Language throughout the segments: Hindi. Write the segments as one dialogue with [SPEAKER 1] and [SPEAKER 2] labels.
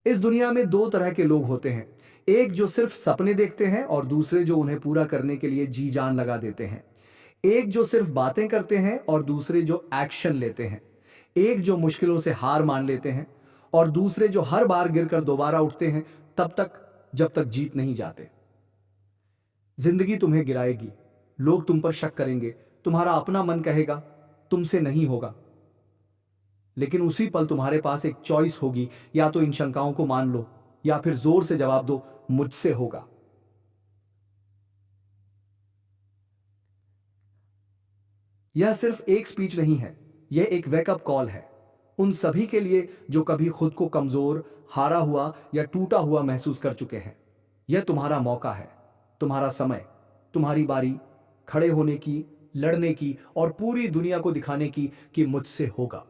[SPEAKER 1] इस दुनिया में दो तरह के लोग होते हैं। एक जो सिर्फ सपने देखते हैं और दूसरे जो उन्हें पूरा करने के लिए जी जान लगा देते हैं। एक जो सिर्फ बातें करते हैं और दूसरे जो एक्शन लेते हैं। एक जो मुश्किलों से हार मान लेते हैं और दूसरे जो हर बार गिरकर दोबारा उठते हैं, तब तक जब तक जीत नहीं जाते। जिंदगी तुम्हें गिराएगी, लोग तुम पर शक करेंगे, तुम्हारा अपना मन कहेगा तुमसे नहीं होगा। लेकिन उसी पल तुम्हारे पास एक चॉइस होगी, या तो इन शंकाओं को मान लो या फिर जोर से जवाब दो, मुझसे होगा। यह सिर्फ एक स्पीच नहीं है, यह एक वेकअप कॉल है उन सभी के लिए जो कभी खुद को कमजोर, हारा हुआ या टूटा हुआ महसूस कर चुके हैं। यह तुम्हारा मौका है, तुम्हारा समय, तुम्हारी बारी, खड़े होने की, लड़ने की और पूरी दुनिया को दिखाने की कि मुझसे होगा।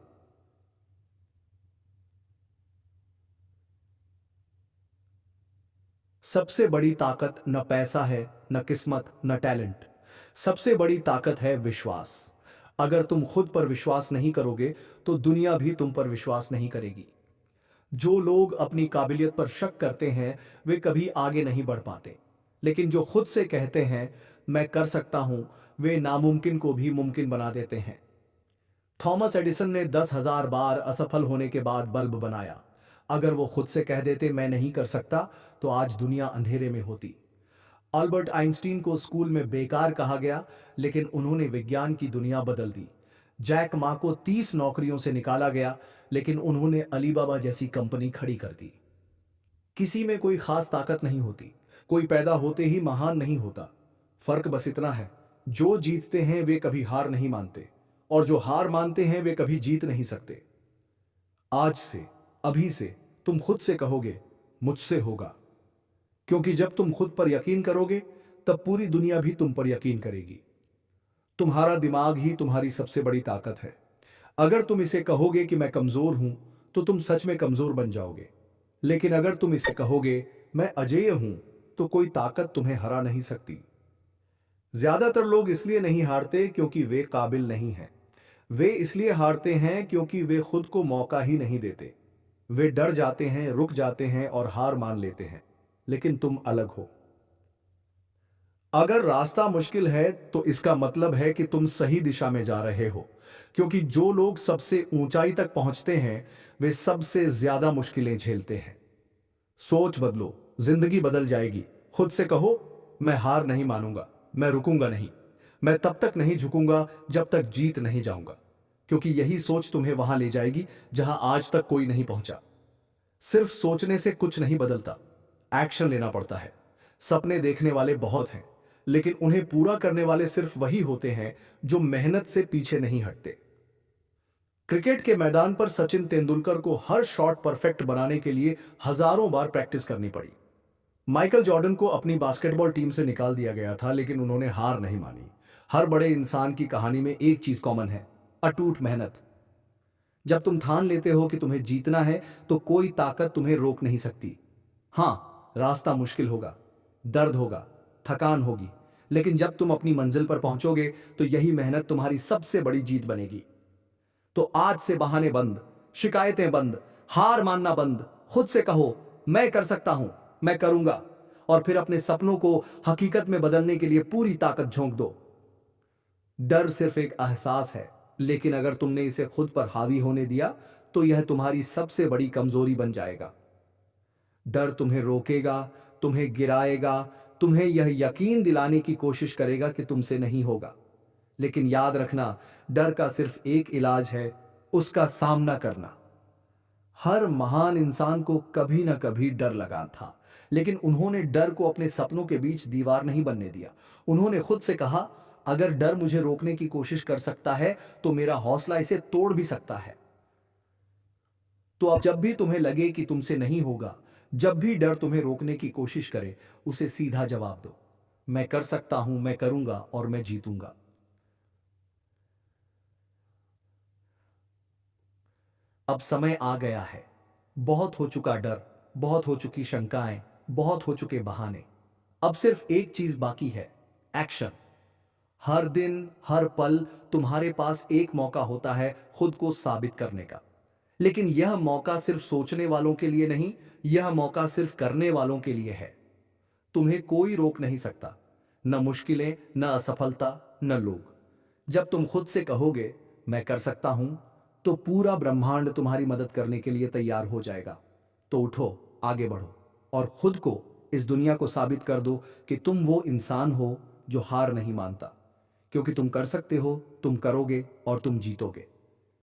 [SPEAKER 1] सबसे बड़ी ताकत न पैसा है, न किस्मत, न टैलेंट। सबसे बड़ी ताकत है विश्वास। अगर तुम खुद पर विश्वास नहीं करोगे तो दुनिया भी तुम पर विश्वास नहीं करेगी। जो लोग अपनी काबिलियत पर शक करते हैं वे कभी आगे नहीं बढ़ पाते, लेकिन जो खुद से कहते हैं मैं कर सकता हूं, वे नामुमकिन को भी मुमकिन बना देते हैं। थॉमस एडिसन ने 10,000 बार असफल होने के बाद बल्ब बनाया। अगर वो खुद से कह देते मैं नहीं कर सकता, तो आज दुनिया अंधेरे में होती। अल्बर्ट आइंस्टीन को स्कूल में बेकार कहा गया, लेकिन उन्होंने विज्ञान की दुनिया बदल दी। जैक मा को 30 नौकरियों से निकाला गया, लेकिन उन्होंने अलीबाबा जैसी कंपनी खड़ी कर दी। किसी में कोई खास ताकत नहीं होती, कोई पैदा होते ही महान नहीं होता। फर्क बस इतना है, जो जीतते हैं वे कभी हार नहीं मानते, और जो हार मानते हैं वे कभी जीत नहीं सकते। आज से, अभी से तुम खुद से कहोगे मुझसे होगा, क्योंकि जब तुम खुद पर यकीन करोगे तब पूरी दुनिया भी तुम पर यकीन करेगी। तुम्हारा दिमाग ही तुम्हारी सबसे बड़ी ताकत है। अगर तुम इसे कहोगे कि मैं कमजोर हूं, तो तुम सच में कमजोर बन जाओगे। लेकिन अगर तुम इसे कहोगे मैं अजेय हूं, तो कोई ताकत तुम्हें हरा नहीं सकती। ज्यादातर लोग इसलिए नहीं हारते क्योंकि वे काबिल नहीं हैं। वे इसलिए हारते हैं क्योंकि वे खुद को मौका ही नहीं देते। वे डर जाते हैं, रुक जाते हैं और हार मान लेते हैं। लेकिन तुम अलग हो। अगर रास्ता मुश्किल है तो इसका मतलब है कि तुम सही दिशा में जा रहे हो, क्योंकि जो लोग सबसे ऊंचाई तक पहुंचते हैं वे सबसे ज्यादा मुश्किलें झेलते हैं। सोच बदलो, जिंदगी बदल जाएगी। खुद से कहो मैं हार नहीं मानूंगा, मैं रुकूंगा नहीं, मैं तब तक नहीं झुकूंगा जब तक जीत नहीं जाऊंगा। क्योंकि यही सोच तुम्हें वहां ले जाएगी जहां आज तक कोई नहीं पहुंचा। सिर्फ सोचने से कुछ नहीं बदलता, एक्शन लेना पड़ता है। सपने देखने वाले बहुत हैं, लेकिन उन्हें पूरा करने वाले सिर्फ वही होते हैं जो मेहनत से पीछे नहीं हटते। क्रिकेट के मैदान पर सचिन तेंदुलकर को हर शॉट परफेक्ट बनाने के लिए हजारों बार प्रैक्टिस करनी पड़ी। माइकल जॉर्डन को अपनी बास्केटबॉल टीम से निकाल दिया गया था, लेकिन उन्होंने हार नहीं मानी। हर बड़े इंसान की कहानी में एक चीज कॉमन है, अटूट मेहनत। जब तुम ठान लेते हो कि तुम्हें जीतना है, तो कोई ताकत तुम्हें रोक नहीं सकती। हाँ, रास्ता मुश्किल होगा, दर्द होगा, थकान होगी, लेकिन जब तुम अपनी मंजिल पर पहुंचोगे तो यही मेहनत तुम्हारी सबसे बड़ी जीत बनेगी। तो आज से बहाने बंद, शिकायतें बंद, हार मानना बंद। खुद से कहो मैं कर सकता हूं, मैं करूंगा, और फिर अपने सपनों को हकीकत में बदलने के लिए पूरी ताकत झोंक दो। डर सिर्फ एक एहसास है, लेकिन अगर तुमने इसे खुद पर हावी होने दिया तो यह तुम्हारी सबसे बड़ी कमजोरी बन जाएगा। डर तुम्हें रोकेगा, तुम्हें गिराएगा, तुम्हें यह यकीन दिलाने की कोशिश करेगा कि तुमसे नहीं होगा। लेकिन याद रखना, डर का सिर्फ एक इलाज है, उसका सामना करना। हर महान इंसान को कभी ना कभी डर लगा था, लेकिन उन्होंने डर को अपने सपनों के बीच दीवार नहीं बनने दिया। उन्होंने खुद से कहा अगर डर मुझे रोकने की कोशिश कर सकता है तो मेरा हौसला इसे तोड़ भी सकता है। तो अब जब भी तुम्हें लगे कि तुमसे नहीं होगा, जब भी डर तुम्हें रोकने की कोशिश करे, उसे सीधा जवाब दो, मैं कर सकता हूं, मैं करूंगा और मैं जीतूंगा। अब समय आ गया है। बहुत हो चुका डर, बहुत हो चुकी शंकाएं, बहुत हो चुके बहाने। अब सिर्फ एक चीज बाकी है, एक्शन। हर दिन, हर पल तुम्हारे पास एक मौका होता है खुद को साबित करने का। लेकिन यह मौका सिर्फ सोचने वालों के लिए नहीं, यह मौका सिर्फ करने वालों के लिए है। तुम्हें कोई रोक नहीं सकता, न मुश्किलें, न असफलता, न लोग। जब तुम खुद से कहोगे मैं कर सकता हूं, तो पूरा ब्रह्मांड तुम्हारी मदद करने के लिए तैयार हो जाएगा। तो उठो, आगे बढ़ो और खुद को, इस दुनिया को साबित कर दो कि तुम वो इंसान हो जो हार नहीं मानता। क्योंकि तुम कर सकते हो, तुम करोगे और तुम जीतोगे।